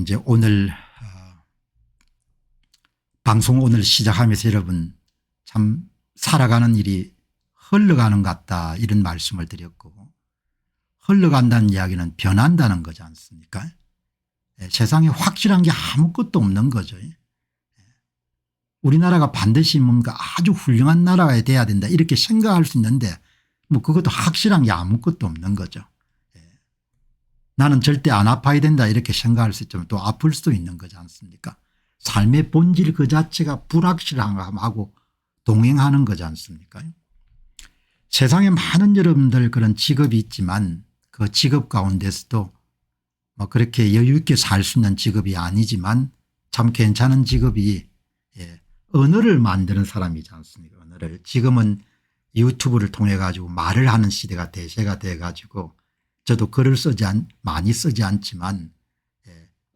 이제 오늘 방송 오늘 시작하면서 여러분 참 살아가는 일이 흘러가는 것 같다 이런 말씀을 드렸고, 흘러간다는 이야기는 변한다는 거지 않습니까? 세상에 확실한 게 아무것도 없는 거죠. 우리나라가 반드시 뭔가 아주 훌륭한 나라가 돼야 된다 이렇게 생각할 수 있는데 뭐 그것도 확실한 게 아무것도 없는 거죠. 나는 절대 안 아파야 된다 이렇게 생각할 수 있지만 또 아플 수도 있는 거지 않습니까? 삶의 본질 그 자체가 불확실함하고 동행하는 거지 않습니까? 세상에 많은 여러분들 그런 직업이 있지만 그 직업 가운데서도 뭐 그렇게 여유 있게 살 수 있는 직업이 아니지만 참 괜찮은 직업이 언어를 만드는 사람이지 않습니까? 언어를. 지금은 유튜브를 통해 가지고 말을 하는 시대가 대세가 돼 가지고 저도 글을 많이 쓰지 않지만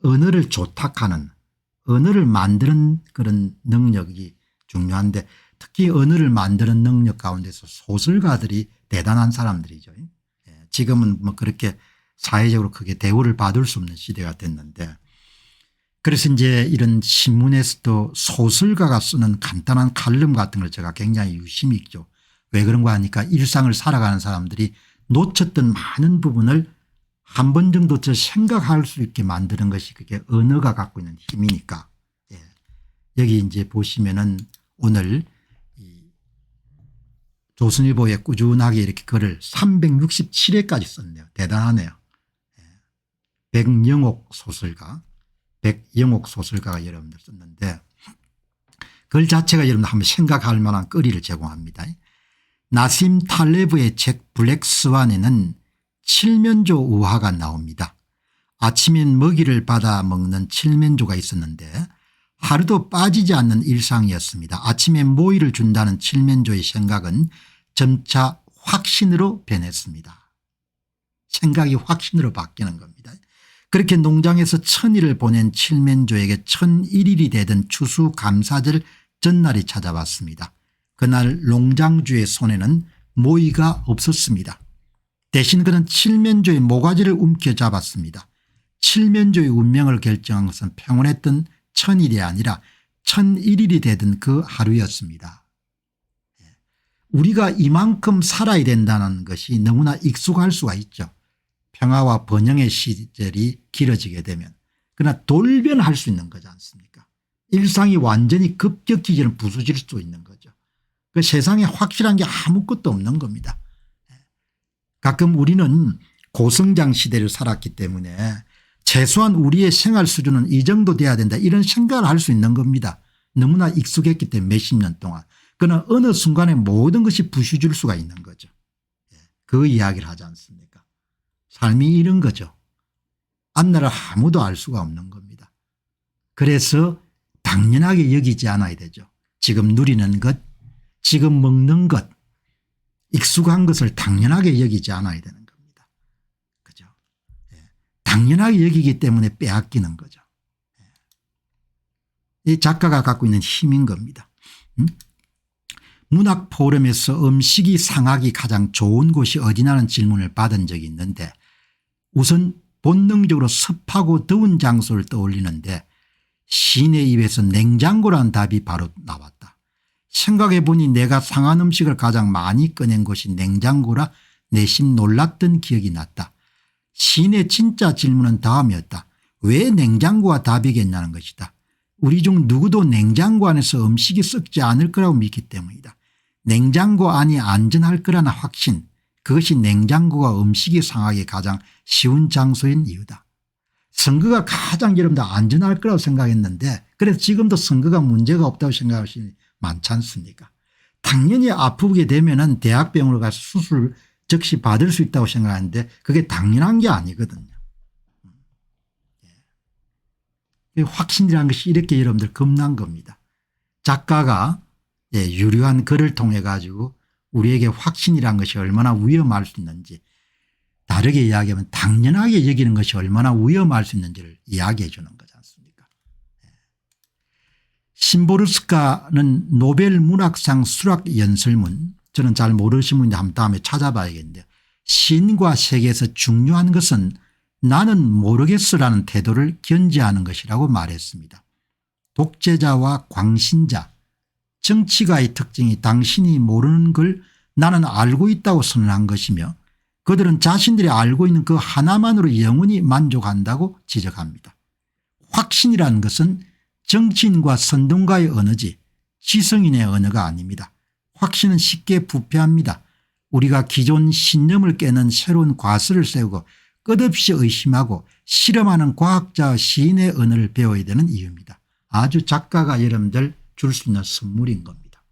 언어를 조탁하는, 언어를 만드는 그런 능력이 중요한데, 특히 언어를 만드는 능력 가운데서 소설가들이 대단한 사람들이죠. 지금은 뭐 그렇게 사회적으로 크게 대우를 받을 수 없는 시대가 됐는데, 그래서 이제 이런 신문에서도 소설가가 쓰는 간단한 칼럼 같은 걸 제가 굉장히 유심히 읽죠. 왜 그런가 하니까 일상을 살아가는 사람들이 놓쳤던 많은 부분을 한 번 정도 더 생각할 수 있게 만드는 것이 그게 언어가 갖고 있는 힘이니까. 여기 이제 보시면은 오늘 조선일보에 꾸준하게 이렇게 글을 367회까지 썼네요. 대단하네요. 백영옥 소설가가 여러분들 썼는데 글 자체가 여러분들 한번 생각할 만한 거리를 제공합니다. 나심 탈레브의 책 블랙스완에는 칠면조 우화가 나옵니다. 아침엔 먹이를 받아 먹는 칠면조가 있었는데 하루도 빠지지 않는 일상이었습니다. 아침에 모이를 준다는 칠면조의 생각은 점차 확신으로 변했습니다. 생각이 확신으로 바뀌는 겁니다. 그렇게 농장에서 1000일을 보낸 칠면조에게 1001일이 되던 추수감사절 전날이 찾아왔습니다. 그날 농장주의 손에는 모이가 없었습니다. 대신 그는 칠면조의 모가지를 움켜잡았습니다. 칠면조의 운명을 결정한 것은 평온했던 1000일이 아니라 1001일이 되던 그 하루였습니다. 우리가 이만큼 살아야 된다는 것이 너무나 익숙할 수가 있죠. 평화와 번영의 시절이 길어지게 되면. 그러나 돌변할 수 있는 거지 않습니까? 일상이 완전히 급격히 부수질 수 있는 거죠. 그 세상에 확실한 게 아무것도 없는 겁니다. 가끔 우리는 고성장 시대를 살았기 때문에 최소한 우리의 생활 수준은 이 정도 돼야 된다 이런 생각을 할 수 있는 겁니다. 너무나 익숙했기 때문에 몇십 년 동안. 그러나 어느 순간에 모든 것이 부수질 수가 있는 거죠. 그 이야기를 하지 않습니까? 삶이 이런 거죠. 앞날을 아무도 알 수가 없는 겁니다. 그래서 당연하게 여기지 않아야 되죠. 지금 누리는 것, 지금 먹는 것, 익숙한 것을 당연하게 여기지 않아야 되는 겁니다. 그죠? 당연하게 여기기 때문에 빼앗기는 거죠. 이 작가가 갖고 있는 힘인 겁니다. 문학 포럼에서 음식이 상하기 가장 좋은 곳이 어디냐는 질문을 받은 적이 있는데 우선 본능적으로 습하고 더운 장소를 떠올리는데 시인의 입에서 냉장고라는 답이 바로 나왔다. 생각해 보니 내가 상한 음식을 가장 많이 꺼낸 곳이 냉장고라 내심 놀랐던 기억이 났다. 시인의 진짜 질문은 다음이었다. 왜 냉장고가 답이겠냐는 것이다. 우리 중 누구도 냉장고 안에서 음식이 썩지 않을 거라고 믿기 때문이다. 냉장고 안이 안전할 거라는 확신, 그것이 냉장고가 음식이 상하기 가장 쉬운 장소인 이유다. 선거가 가장 여러분들 안전할 거라고 생각했는데 그래서 지금도 선거가 문제가 없다고 생각하시는 분이 많지 않습니까? 당연히 아프게 되면은 대학병원으로 가서 수술 즉시 받을 수 있다고 생각하는데 그게 당연한 게 아니거든요. 확신이라는 것이 이렇게 여러분들 겁난 겁니다. 작가가 유려한 글을 통해 가지고 우리에게 확신이라는 것이 얼마나 위험할 수 있는지, 다르게 이야기하면 당연하게 여기는 것이 얼마나 위험할 수 있는지를 이야기해 주는 거지 않습니까? 심보르스카는 노벨 문학상 수락 연설문, 저는 잘 모르시는 분인데 한번 다음에 찾아봐야겠는데, 시인과 세계에서 중요한 것은 나는 모르겠어라는 태도를 견지하는 것이라고 말했습니다. 독재자와 광신자, 정치가의 특징이 당신이 모르는 걸 나는 알고 있다고 선언한 것이며 그들은 자신들이 알고 있는 그 하나만으로 영원히 만족한다고 지적합니다. 확신이라는 것은 정치인과 선동가의 언어지 지성인의 언어가 아닙니다. 확신은 쉽게 부패합니다. 우리가 기존 신념을 깨는 새로운 과설을 세우고 끝없이 의심하고 실험하는 과학자와 시인의 언어를 배워야 되는 이유입니다. 아주 작가가 여러분들 줄 수 있는 선물인 겁니다.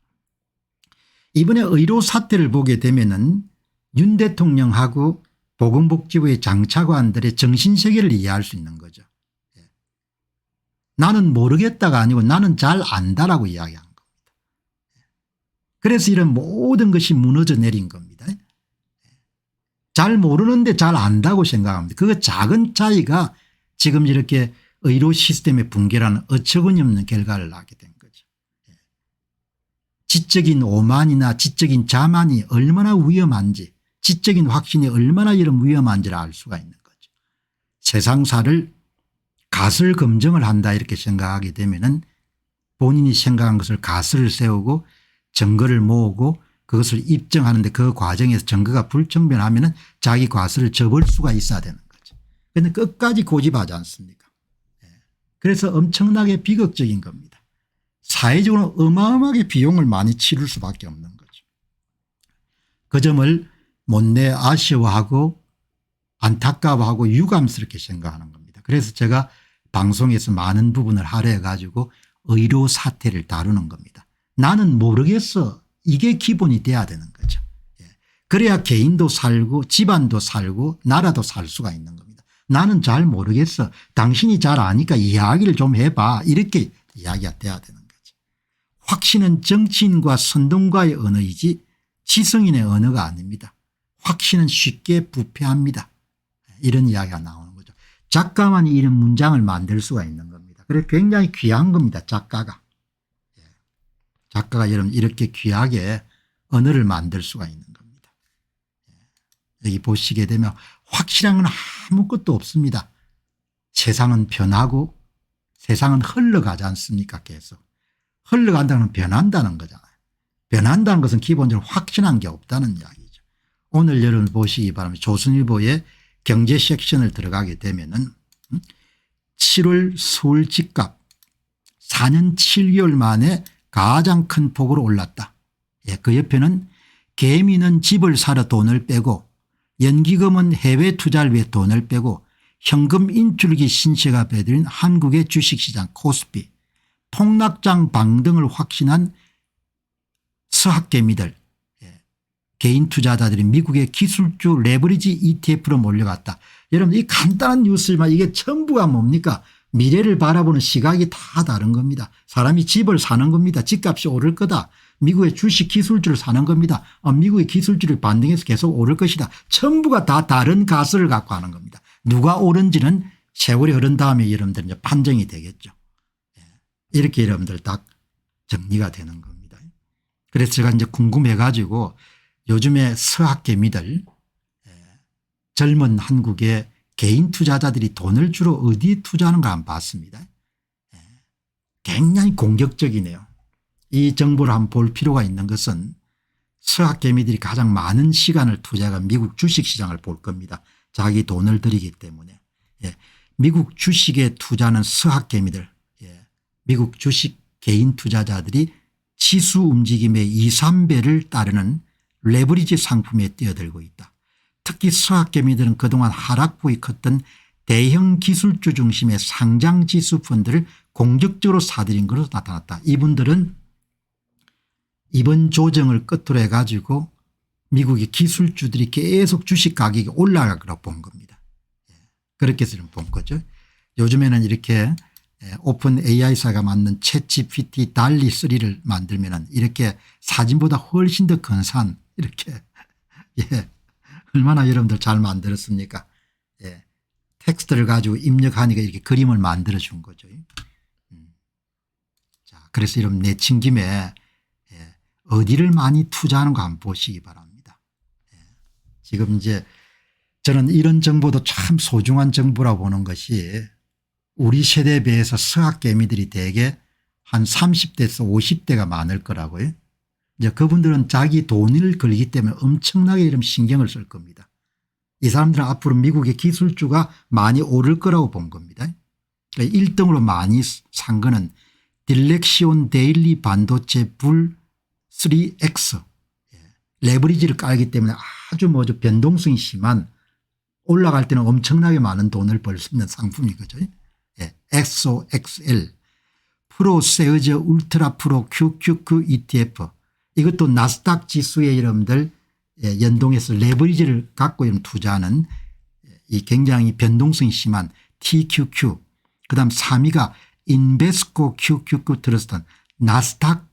이번에 의료 사태를 보게 되면은 윤 대통령하고 보건복지부의 장차관들의 정신세계를 이해할 수 있는 거죠. 나는 모르겠다가 아니고 나는 잘 안다라고 이야기한 겁니다. 그래서 이런 모든 것이 무너져 내린 겁니다. 잘 모르는데 잘 안다고 생각합니다. 그 작은 차이가 지금 이렇게 의료 시스템의 붕괴라는 어처구니없는 결과를 낳게 된 거죠. 지적인 오만이나 지적인 자만이 얼마나 위험한지 지적인 확신이 얼마나 이런 위험한지를 알 수가 있는 거죠. 세상사를 가설 검증을 한다 이렇게 생각하게 되면은 본인이 생각한 것을 가설을 세우고 증거를 모으고 그것을 입증하는데 그 과정에서 증거가 불충분하면은 자기 과설을 접을 수가 있어야 되는 거죠. 그런데 끝까지 고집하지 않습니까? 그래서 엄청나게 비극적인 겁니다. 사회적으로 어마어마하게 비용을 많이 치를 수밖에 없는 거죠. 그 점을 못내 아쉬워하고 안타까워하고 유감스럽게 생각하는 겁니다. 그래서 제가 방송에서 많은 부분을 할애해 가지고 의료 사태를 다루는 겁니다. 나는 모르겠어. 이게 기본이 돼야 되는 거죠. 그래야 개인도 살고 집안도 살고 나라도 살 수가 있는 겁니다. 나는 잘 모르겠어. 당신이 잘 아니까 이야기를 좀 해봐. 이렇게 이야기가 돼야 되는 거죠. 확신은 정치인과 선동가의 언어이지 지성인의 언어가 아닙니다. 확신은 쉽게 부패합니다. 이런 이야기가 나오는 거죠. 작가만이 이런 문장을 만들 수가 있는 겁니다. 그래서 굉장히 귀한 겁니다. 작가가 여러분 이렇게 귀하게 언어를 만들 수가 있는 겁니다. 여기 보시게 되면 확실한 건 아무것도 없습니다. 세상은 변하고 세상은 흘러가지 않습니까? 계속 흘러간다는 건 변한다는 거잖아요. 변한다는 것은 기본적으로 확신한 게 없다는 이야기죠. 오늘 여러분 보시기 바랍니다. 조선일보의 경제 섹션을 들어가게 되면은 7월 서울 집값 4년 7개월 만에 가장 큰 폭으로 올랐다. 그 옆에는 개미는 집을 사러 돈을 빼고 연기금은 해외 투자를 위해 돈을 빼고 현금 인출기 신세가 배들인 한국의 주식시장 코스피 폭락장 방등을 확신한 서학개미들 개인 투자자들이 미국의 기술주 레버리지 ETF로 몰려갔다. 여러분 이 간단한 뉴스지만 이게 전부가 뭡니까? 미래를 바라보는 시각이 다 다른 겁니다. 사람이 집을 사는 겁니다. 집값이 오를 거다. 미국의 주식 기술주를 사는 겁니다. 미국의 기술주를 반등해서 계속 오를 것이다. 전부가 다 다른 가설을 갖고 하는 겁니다. 누가 옳은지는 세월이 흐른 다음에 여러분들 이제 판정이 되겠죠. 이렇게 여러분들 딱 정리가 되는 겁니다. 그래서 제가 이제 궁금해 가지고 요즘에 서학개미들 젊은 한국의 개인 투자자들이 돈을 주로 어디에 투자하는가 한번 봤습니다. 굉장히 공격적이네요. 이 정보를 한번 볼 필요가 있는 것은 서학개미들이 가장 많은 시간을 투자가 미국 주식시장을 볼 겁니다. 자기 돈을 들이기 때문에. 미국 주식에 투자하는 서학개미들 미국 주식 개인 투자자들이 지수 움직임의 2, 3배를 따르는 레버리지 상품에 뛰어들고 있다. 특히 서학개미들은 그동안 하락폭이 컸던 대형 기술주 중심의 상장지수 펀드를 공격적으로 사들인 것으로 나타났다. 이분들은 이번 조정을 끝으로 해가지고 미국의 기술주들이 계속 주식 가격이 올라갈 거라고 본 겁니다. 그렇게 해서 본 거죠. 요즘에는 이렇게 오픈 AI사가 만든 챗GPT 달리3를 만들면 이렇게 사진보다 훨씬 더 근사한 이렇게 얼마나 여러분들 잘 만들었습니까? 텍스트를 가지고 입력하니까 이렇게 그림을 만들어 준 거죠. 자, 그래서 여러분 내친 김에 어디를 많이 투자하는 거 한번 보시기 바랍니다. 지금 이제 저는 이런 정보도 참 소중한 정보라고 보는 것이 우리 세대에 비해서 서학개미들이 대개 한 30대에서 50대가 많을 거라고요. 이제 그분들은 자기 돈을 걸기 때문에 엄청나게 이런 신경을 쓸 겁니다. 이 사람들은 앞으로 미국의 기술주가 많이 오를 거라고 본 겁니다. 1등으로 많이 산 거는 딜렉시온 데일리 반도체 불 3X 레버리지를 깔기 때문에 아주 뭐죠 변동성이 심한 올라갈 때는 엄청나게 많은 돈을 벌 수 있는 상품이 그죠. XOXL 프로 세어저 울트라 프로 QQQ ETF 이것도 나스닥 지수에 여러분들 연동해서 레버리지를 갖고 투자하는 이 굉장히 변동성이 심한 TQQ 그다음 3위가 인베스코 QQQ 트러스트 나스닥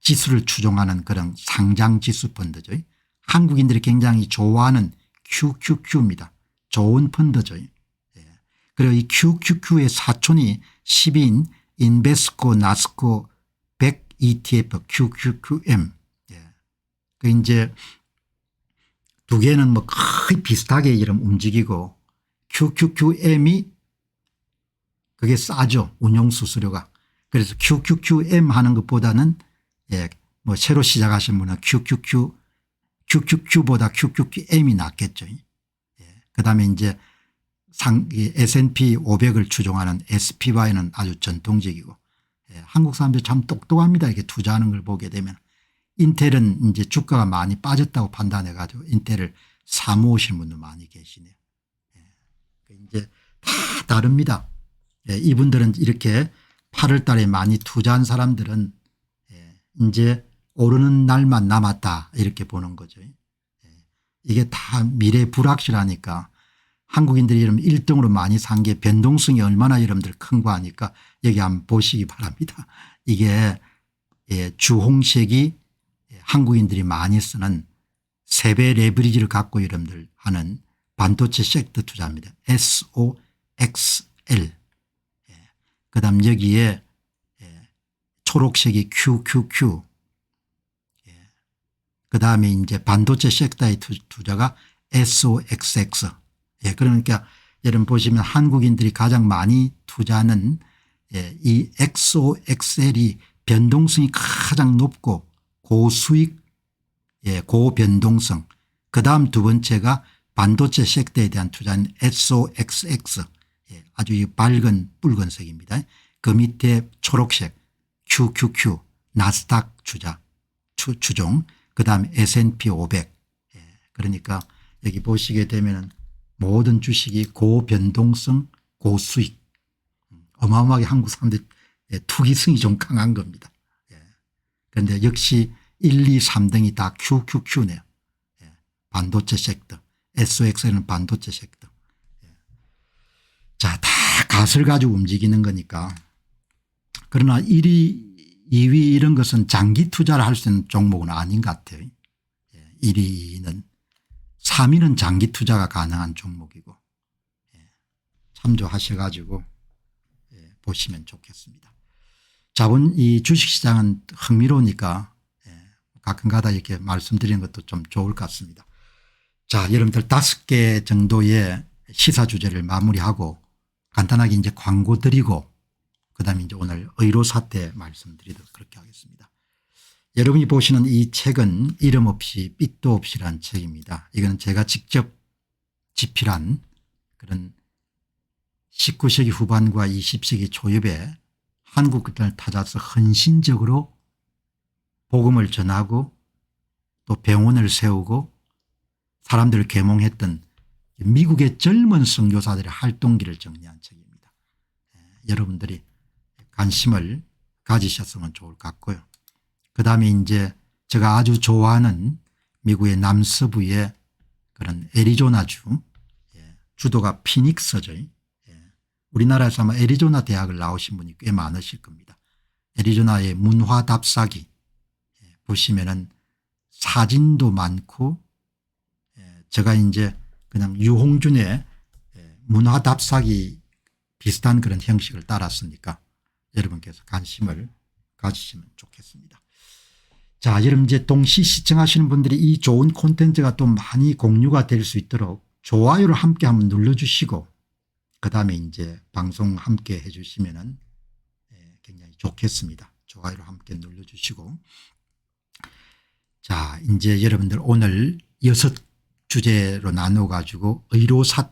지수를 추종하는 그런 상장 지수 펀드죠. 한국인들이 굉장히 좋아하는 QQQ입니다. 좋은 펀드죠. 그리고 이 QQQ의 사촌이 10인 인베스코 나스코 100 ETF QQQM 그 이제 두 개는 뭐 거의 비슷하게 이름 움직이고 QQQM이 그게 싸죠. 운용수수료가. 그래서 QQQM 하는 것보다는 뭐 새로 시작하신 분은 QQQ보다 QQQM이 낫겠죠. 그다음에 이제 S&P 500을 추종하는 SPY는 아주 전통적이고 한국 사람들이 참 똑똑합니다. 이렇게 투자하는 걸 보게 되면 인텔은 이제 주가가 많이 빠졌다고 판단해 가지고 인텔을 사모으시는 분도 많이 계시네요. 이제 다 다릅니다. 이분들은 이렇게 8월 달에 많이 투자한 사람들은 이제 오르는 날만 남았다 이렇게 보는 거죠. 이게 다 미래 불확실하니까 한국인들이 이런 1등으로 많이 산 게 변동성이 얼마나 여러분들 큰 거 아니까 여기 한번 보시기 바랍니다. 이게 주홍색이 한국인들이 많이 쓰는 세배 레버리지를 갖고 여러분들 하는 반도체 섹터 투자입니다. SOXL 그다음 여기에 초록색이 QQQ 그다음에 이제 반도체 섹터의 투자가 SOXX 그러니까 여러분 보시면 한국인들이 가장 많이 투자하는 이 XOXL이 변동성이 가장 높고 고수익 고변동성 그다음 두 번째가 반도체 섹터에 대한 투자인 SOXX 아주 이 밝은 붉은색입니다. 그 밑에 초록색 QQQ 나스닥 추종 그다음에 S&P 500 그러니까 여기 보시게 되면은 모든 주식이 고변동성 고수익 어마어마하게 한국 사람들이 투기성이 좀 강한 겁니다. 그런데 역시 1, 2, 3등이 다 QQQ네요. 반도체 섹터 SOX는 반도체 섹터. 자, 다 값을 가지고 움직이는 거니까 그러나 1위 2위 이런 것은 장기 투자를 할 수 있는 종목은 아닌 것 같아요. 1위 2위는 3위는 장기 투자가 가능한 종목이고 참조하셔 가지고 보시면 좋겠습니다. 자본 이 주식시장은 흥미로우니까 가끔가다 이렇게 말씀드리는 것도 좀 좋을 것 같습니다. 자, 여러분들 5개 정도의 시사 주제를 마무리하고 간단하게 이제 광고 드리고 그다음에 이제 오늘 의료 사태 말씀드리도록 그렇게 하겠습니다. 여러분이 보시는 이 책은 이름 없이 빛도 없이란 책입니다. 이거는 제가 직접 집필한 그런 19세기 후반과 20세기 초엽에 한국 끝을 찾아서 헌신적으로 복음을 전하고 또 병원을 세우고 사람들을 계몽했던 미국의 젊은 선교사들의 활동기를 정리한 책입니다. 여러분들이 관심을 가지셨으면 좋을 것 같고요. 그다음에 이제 제가 아주 좋아하는 미국의 남서부의 그런 애리조나주 주도가 피닉스죠. 우리나라에서 아마 애리조나 대학을 나오신 분이 꽤 많으실 겁니다. 애리조나의 문화 답사기 보시면은 사진도 많고 제가 이제 그냥 유홍준의 문화 답사기 비슷한 그런 형식을 따랐으니까 여러분께서 관심을 가지시면 좋겠습니다. 자, 여러분 이제 동시 시청하시는 분들이 이 좋은 콘텐츠가 또 많이 공유가 될 수 있도록 좋아요를 함께 한번 눌러주시고 그다음에 이제 방송 함께 해 주시면은 굉장히 좋겠습니다. 좋아요를 함께 눌러주시고 자, 이제 여러분들 오늘 6 주제로 나눠 가지고 의료 사태